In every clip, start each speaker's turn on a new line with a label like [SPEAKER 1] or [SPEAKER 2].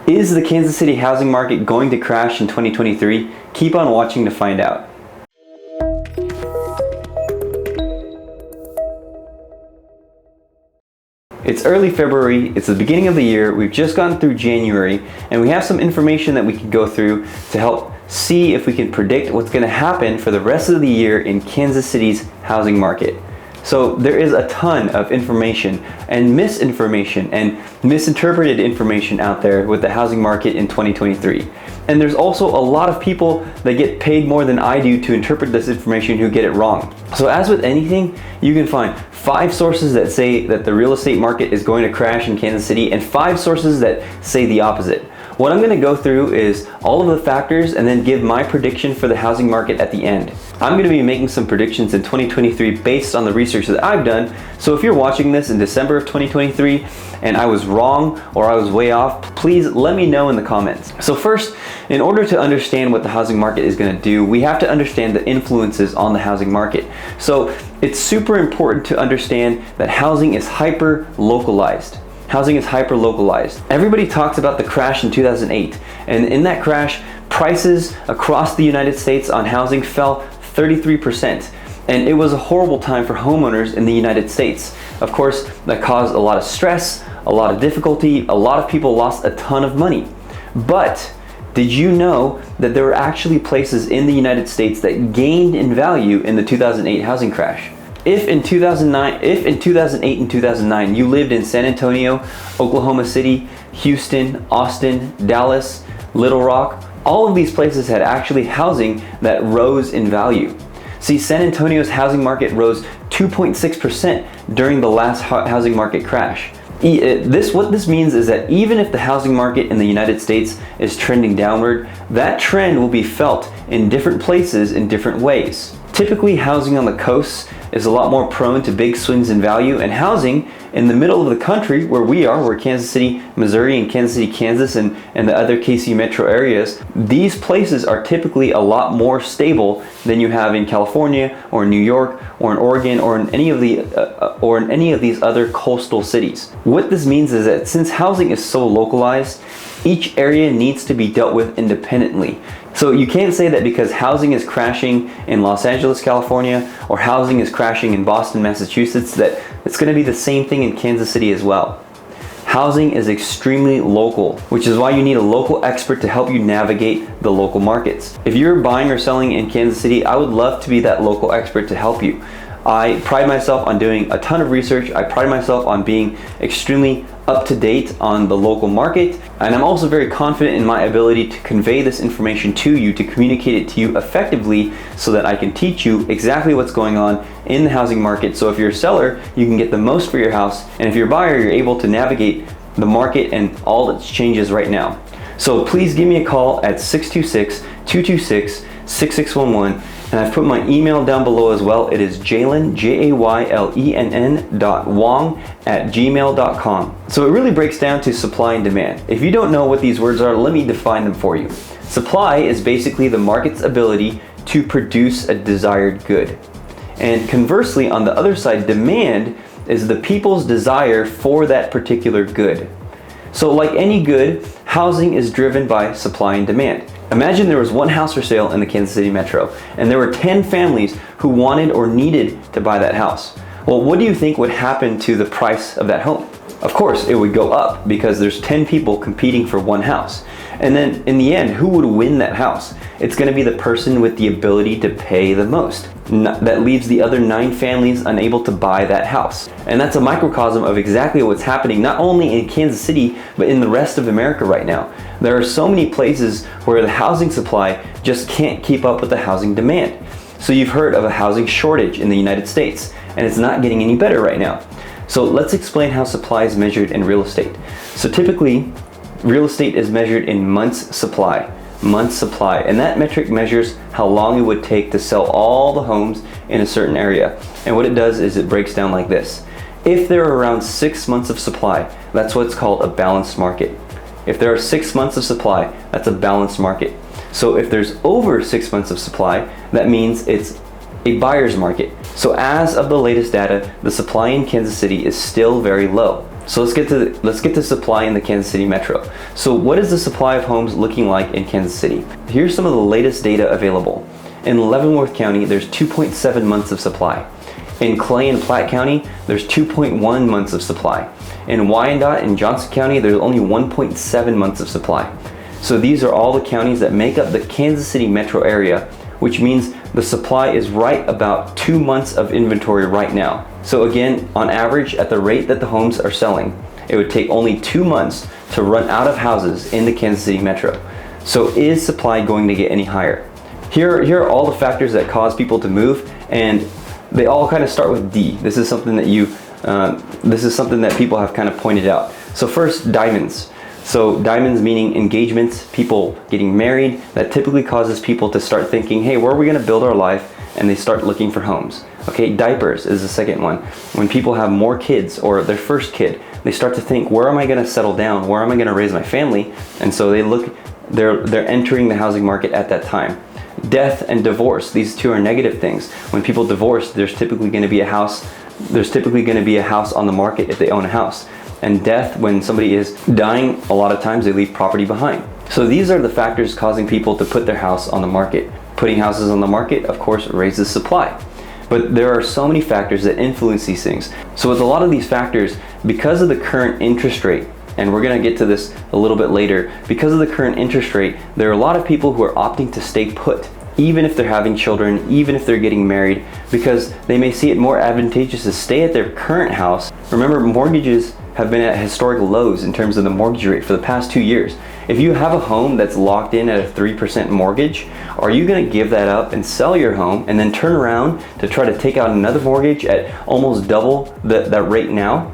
[SPEAKER 1] Is the Kansas City housing market going to crash in 2023? Keep on watching to find out. It's early February, it's the beginning of the year, we've just gone through January, and we have some information that we can go through to help see if we can predict what's going to happen for the rest of the year in Kansas City's housing market. So there is a ton of information and misinformation and misinterpreted information out there with the housing market in 2023. And there's also a lot of people that get paid more than I do to interpret this information who get it wrong. So as with anything, you can find 5 sources that say that the real estate market is going to crash in Kansas City and 5 sources that say the opposite. What I'm going to go through is all of the factors and then give my prediction for the housing market at the end. I'm going to be making some predictions in 2023 based on the research that I've done. So if you're watching this in December of 2023 and I was wrong or I was way off, please let me know in the comments. So first, in order to understand what the housing market is going to do, we have to understand the influences on the housing market. So it's super important to understand that housing is hyper localized. Housing is hyper localized. Everybody talks about the crash in 2008, and in that crash, prices across the United States on housing fell 33%. And it was a horrible time for homeowners in the United States. Of course, that caused a lot of stress, a lot of difficulty, a lot of people lost a ton of money. But did you know that there were actually places in the United States that gained in value in the 2008 housing crash? If in 2008 and 2009 you lived in San Antonio, Oklahoma City, Houston, Austin, Dallas, Little Rock, all of these places had actually housing that rose in value. See, San Antonio's housing market rose 2.6% during the last housing market crash. What this means is that even if the housing market in the United States is trending downward, that trend will be felt in different places in different ways. Typically, housing on the coasts is a lot more prone to big swings in value, and housing in the middle of the country where we are, where Kansas City, Missouri, and Kansas City, Kansas, and the other KC metro areas, these places are typically a lot more stable than you have in California or in New York or in Oregon or in any of these other coastal cities. What this means is that since housing is so localized, each area needs to be dealt with independently. So you can't say that because housing is crashing in Los Angeles, California, or housing is crashing in Boston, Massachusetts, that it's going to be the same thing in Kansas City as well. Housing is extremely local, which is why you need a local expert to help you navigate the local markets. If you're buying or selling in Kansas City, I would love to be that local expert to help you. I pride myself on doing a ton of research. I pride myself on being extremely up to date on the local market, and I'm also very confident in my ability to convey this information to you, to communicate it to you effectively so that I can teach you exactly what's going on in the housing market. So if you're a seller, you can get the most for your house, and if you're a buyer, you're able to navigate the market and all its changes right now. So please give me a call at 626-226-6611. And I've put my email down below as well. It is Jaylenn, Jaylenn.Wong@gmail.com. So it really breaks down to supply and demand. If you don't know what these words are, let me define them for you. Supply is basically the market's ability to produce a desired good. And conversely, on the other side, demand is the people's desire for that particular good. So like any good, housing is driven by supply and demand. Imagine there was one house for sale in the Kansas City metro, and there were 10 families who wanted or needed to buy that house. Well, what do you think would happen to the price of that home? Of course, it would go up because there's 10 people competing for one house. And then in the end, who would win that house? It's going to be the person with the ability to pay the most. That leaves the other 9 families unable to buy that house. And that's a microcosm of exactly what's happening not only in Kansas City, but in the rest of America right now. There are so many places where the housing supply just can't keep up with the housing demand. So you've heard of a housing shortage in the United States, and it's not getting any better right now. So let's explain how supply is measured in real estate. So typically, real estate is measured in months supply, and that metric measures how long it would take to sell all the homes in a certain area. And what it does is it breaks down like this. If there are around 6 months of supply, that's what's called a balanced market. If there are 6 months of supply, that's a balanced market. So if there's over 6 months of supply, that means it's a buyer's market. So as of the latest data, the supply in Kansas City is still very low. So let's get to supply in the Kansas City metro. So what is the supply of homes looking like in Kansas City? Here's some of the latest data available. In Leavenworth County, there's 2.7 months of supply. In Clay and Platte County, there's 2.1 months of supply. In Wyandotte and Johnson County, there's only 1.7 months of supply. So these are all the counties that make up the Kansas City metro area, which means the supply is right about 2 months of inventory right now. So again, on average, at the rate that the homes are selling, it would take only 2 months to run out of houses in the Kansas City metro. So is supply going to get any higher? Here are all the factors that cause people to move, and they all kind of start with D. This is something that people have kind of pointed out. So first, diamonds. So diamonds meaning engagements, people getting married. That typically causes people to start thinking, hey, where are we going to build our life? And they start looking for homes. Okay, diapers is the second one. When people have more kids or their first kid, they start to think, where am I going to settle down? Where am I going to raise my family? And so they're entering the housing market at that time. Death and divorce, these two are negative things. When people divorce, there's typically going to be a house on the market if they own a house. And death, when somebody is dying, a lot of times they leave property behind. So these are the factors causing people to put their house on the market. Putting houses on the market, of course, raises supply. But there are so many factors that influence these things. So with a lot of these factors, because of the current interest rate, and we're going to get to this a little bit later, because of the current interest rate, there are a lot of people who are opting to stay put, even if they're having children, even if they're getting married, because they may see it more advantageous to stay at their current house. Remember, mortgages have been at historic lows in terms of the mortgage rate for the past 2 years. If you have a home that's locked in at a 3% mortgage, are you going to give that up and sell your home and then turn around to try to take out another mortgage at almost double that rate now?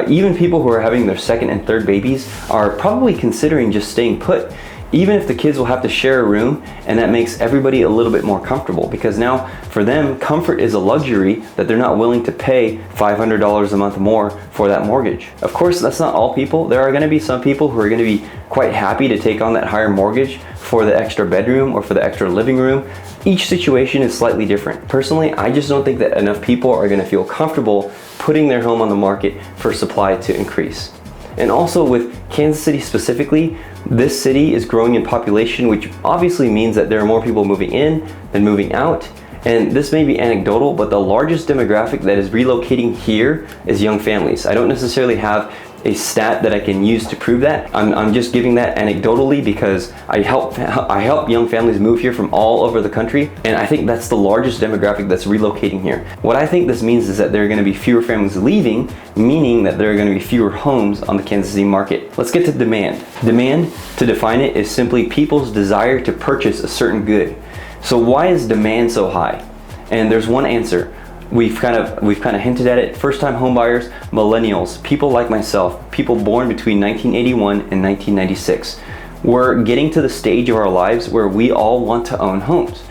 [SPEAKER 1] Even people who are having their second and third babies are probably considering just staying put, even if the kids will have to share a room, and that makes everybody a little bit more comfortable, because now for them, comfort is a luxury that they're not willing to pay $500 a month more for that mortgage. Of course, that's not all people. There are going to be some people who are going to be quite happy to take on that higher mortgage for the extra bedroom or for the extra living room. Each situation is slightly different. Personally, I just don't think that enough people are going to feel comfortable putting their home on the market for supply to increase. And also with Kansas City specifically, this city is growing in population, which obviously means that there are more people moving in than moving out. And this may be anecdotal, but the largest demographic that is relocating here is young families. I don't necessarily have a stat that I can use to prove that. I'm just giving that anecdotally because I help young families move here from all over the country, and I think that's the largest demographic that's relocating here. What I think this means is that there are going to be fewer families leaving, meaning that there are going to be fewer homes on the Kansas City market. Let's get to demand. Demand, to define it, is simply people's desire to purchase a certain good. So why is demand so high? And there's one answer. We've kind of hinted at it. First-time home buyers, millennials, people like myself, people born between 1981 and 1996. We're getting to the stage of our lives where we all want to own homes.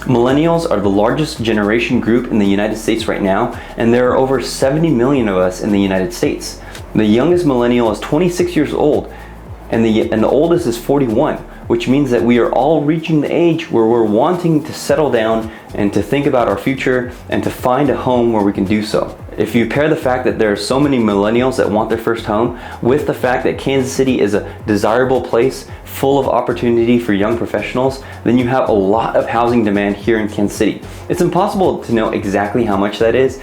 [SPEAKER 1] Millennials are the largest generation group in the United States right now, and there are over 70 million of us in the United States. The youngest millennial is 26 years old, and the oldest is 41. Which means that we are all reaching the age where we're wanting to settle down and to think about our future and to find a home where we can do so. If you pair the fact that there are so many millennials that want their first home with the fact that Kansas City is a desirable place full of opportunity for young professionals, then you have a lot of housing demand here in Kansas City. It's impossible to know exactly how much that is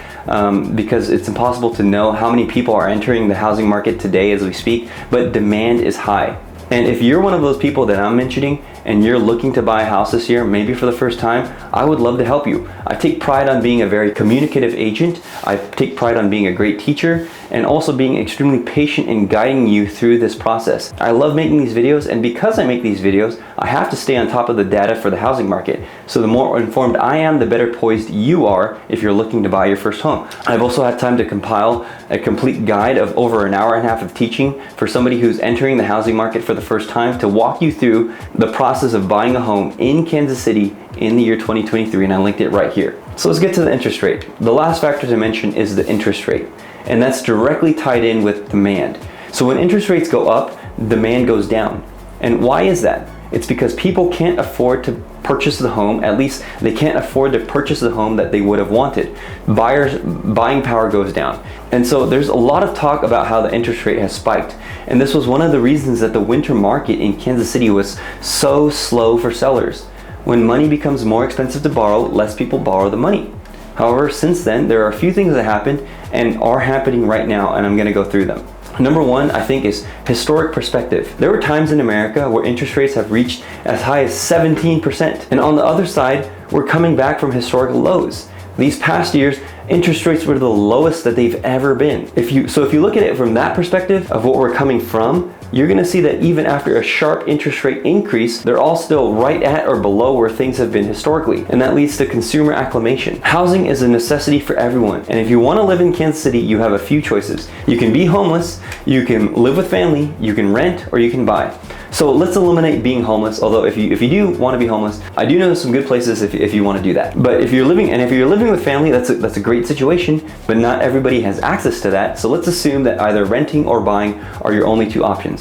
[SPEAKER 1] because it's impossible to know how many people are entering the housing market today as we speak, but demand is high. And if you're one of those people that I'm mentioning and you're looking to buy a house this year, maybe for the first time, I would love to help you. I take pride on being a very communicative agent. I take pride on being a great teacher and also being extremely patient in guiding you through this process. I love making these videos, and because I make these videos, I have to stay on top of the data for the housing market. So the more informed I am, the better poised you are if you're looking to buy your first home. I've also had time to compile a complete guide of over an hour and a half of teaching for somebody who's entering the housing market for the first time to walk you through the process of buying a home in Kansas City in the year 2023, and I linked it right here. So let's get to the interest rate. The last factor to mention is the interest rate, and that's directly tied in with demand. So when interest rates go up, demand goes down. And why is that? It's because people can't afford to purchase the home. At least they can't afford to purchase the home that they would have wanted. Buyers' buying power goes down. And so there's a lot of talk about how the interest rate has spiked. And this was one of the reasons that the winter market in Kansas City was so slow for sellers. When money becomes more expensive to borrow, less people borrow the money. However, since then, there are a few things that happened and are happening right now, and I'm going to go through them. Number one, I think, is historic perspective. There were times in America where interest rates have reached as high as 17%. And on the other side, we're coming back from historical lows. These past years, interest rates were the lowest that they've ever been. If you look at it from that perspective of what we're coming from, you're gonna see that even after a sharp interest rate increase, they're all still right at or below where things have been historically. And that leads to consumer acclimation. Housing is a necessity for everyone. And if you wanna live in Kansas City, you have a few choices. You can be homeless, you can live with family, you can rent, or you can buy. So let's eliminate being homeless, although if you do want to be homeless, I do know some good places if you want to do that. But if you're living with family, that's a great situation, but not everybody has access to that. So let's assume that either renting or buying are your only two options.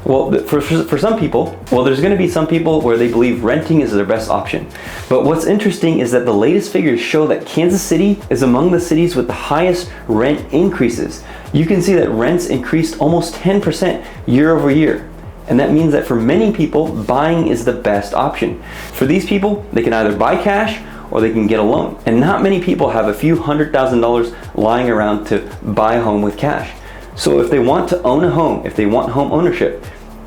[SPEAKER 1] Well, for some people, there's going to be some people where they believe renting is their best option. But what's interesting is that the latest figures show that Kansas City is among the cities with the highest rent increases. You can see that rents increased almost 10% year over year. And that means that for many people, buying is the best option. For these people, they can either buy cash or they can get a loan. And not many people have a few $100,000 lying around to buy a home with cash. So if they want to own a home, if they want home ownership,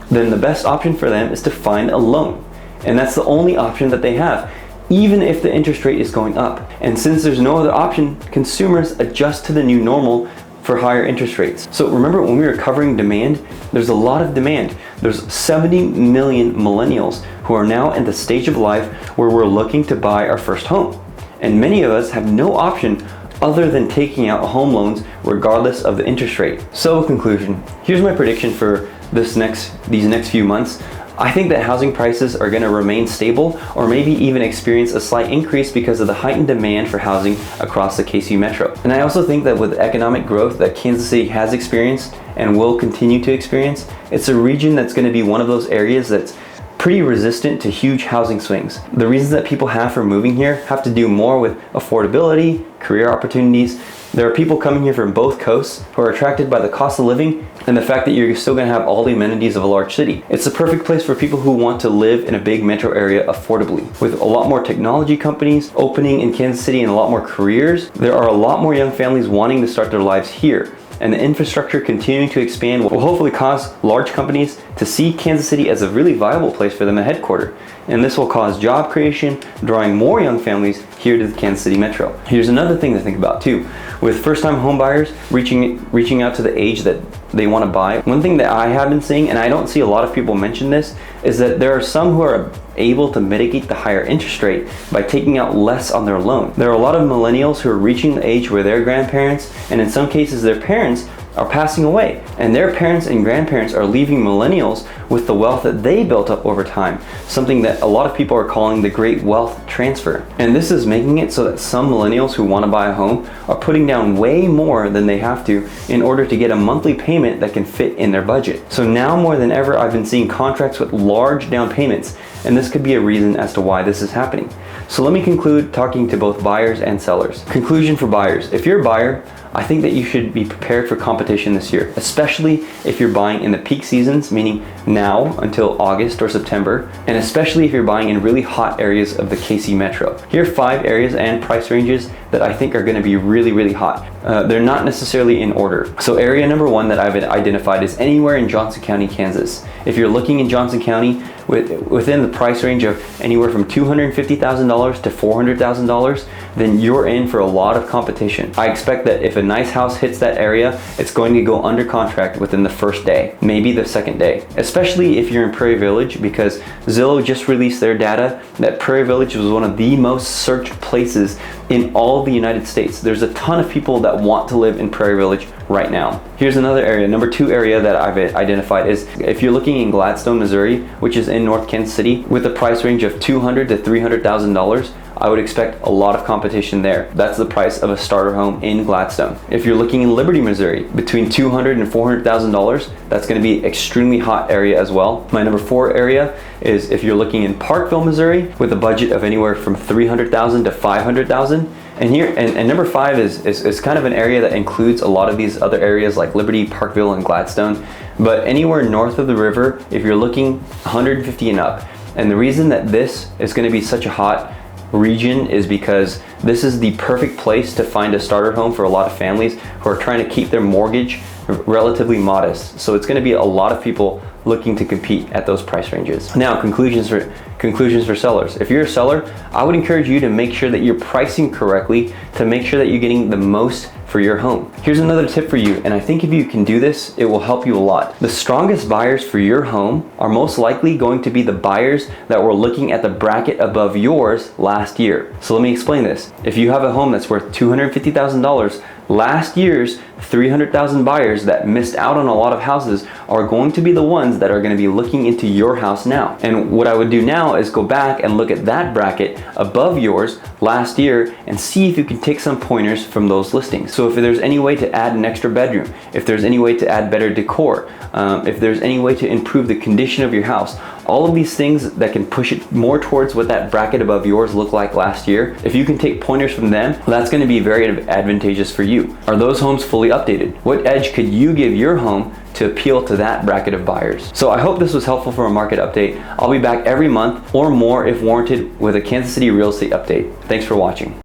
[SPEAKER 1] then the best option for them is to find a loan. And that's the only option that they have, even if the interest rate is going up. And since there's no other option, consumers adjust to the new normal for higher interest rates. So remember when we were covering demand, there's a lot of demand. There's 70 million millennials who are now in the stage of life where we're looking to buy our first home. And many of us have no option other than taking out home loans regardless of the interest rate. So in conclusion, here's my prediction for these next few months. I think that housing prices are going to remain stable or maybe even experience a slight increase because of the heightened demand for housing across the KC Metro. And I also think that with economic growth that Kansas City has experienced and will continue to experience, it's a region that's going to be one of those areas that's pretty resistant to huge housing swings. The reasons that people have for moving here have to do more with affordability, career opportunities. There are people coming here from both coasts who are attracted by the cost of living and the fact that you're still going to have all the amenities of a large city. It's the perfect place for people who want to live in a big metro area affordably. With a lot more technology companies opening in Kansas City and a lot more careers, there are a lot more young families wanting to start their lives here. And the infrastructure continuing to expand will hopefully cause large companies to see Kansas City as a really viable place for them to headquarter. And this will cause job creation, drawing more young families here to the Kansas City Metro. Here's another thing to think about too. With first-time home buyers reaching out to the age that they want to buy, one thing that I have been seeing, and I don't see a lot of people mention this, is that there are some who are able to mitigate the higher interest rate by taking out less on their loan. There are a lot of millennials who are reaching the age where their grandparents, and in some cases their parents, are passing away, and their parents and grandparents are leaving millennials with the wealth that they built up over time, something that a lot of people are calling the great wealth transfer. And this is making it so that some millennials who want to buy a home are putting down way more than they have to in order to get a monthly payment that can fit in their budget. So now more than ever, I've been seeing contracts with large down payments, and this could be a reason as to why this is happening. So let me conclude talking to both buyers and sellers. Conclusion for buyers. If you're a buyer, I think that you should be prepared for competition this year, especially if you're buying in the peak seasons, meaning now until August or September, and especially if you're buying in really hot areas of the KC Metro. Here are 5 areas and price ranges that I think are going to be really, really hot. They're not necessarily in order. So area number 1 that I've identified is anywhere in Johnson County, Kansas. If you're looking in Johnson County within the price range of anywhere from $250,000 to $400,000, then you're in for a lot of competition. I expect that if a nice house hits that area, it's going to go under contract within the first day, maybe the second day, especially if you're in Prairie Village, because Zillow just released their data that Prairie Village was one of the most searched places in all of the United States. There's a ton of people that want to live in Prairie Village right now. Here's another area, number 2 area that I've identified is if you're looking in Gladstone, Missouri, which is in North Kansas City, with a price range of $200,000 to $300,000, I would expect a lot of competition there. That's the price of a starter home in Gladstone. If you're looking in Liberty, Missouri, between $200,000 and $400,000, that's going to be extremely hot area as well. My number 4 area is if you're looking in Parkville, Missouri, with a budget of anywhere from $300,000 to $500,000. And here, and number 5 is kind of an area that includes a lot of these other areas like Liberty, Parkville, and Gladstone. But anywhere north of the river, if you're looking 150 and up. And the reason that this is going to be such a hot region is because this is the perfect place to find a starter home for a lot of families who are trying to keep their mortgage relatively modest. So it's going to be a lot of people looking to compete at those price ranges. Now, conclusions for sellers. If you're a seller, I would encourage you to make sure that you're pricing correctly to make sure that you're getting the most for your home. Here's another tip for you, and I think if you can do this, it will help you a lot. The strongest buyers for your home are most likely going to be the buyers that were looking at the bracket above yours last year. So let me explain this. If you have a home that's worth $250,000, last year's 300,000 buyers that missed out on a lot of houses are going to be the ones that are going to be looking into your house now. And what I would do now is go back and look at that bracket above yours last year and see if you can take some pointers from those listings. So if there's any way to add an extra bedroom, if there's any way to add better decor, if there's any way to improve the condition of your house, all of these things that can push it more towards what that bracket above yours looked like last year, if you can take pointers from them, that's going to be very advantageous for you. Are those homes fully updated? What edge could you give your home to appeal to that bracket of buyers? So I hope this was helpful for a market update. I'll be back every month or more if warranted with a Kansas City real estate update. Thanks for watching.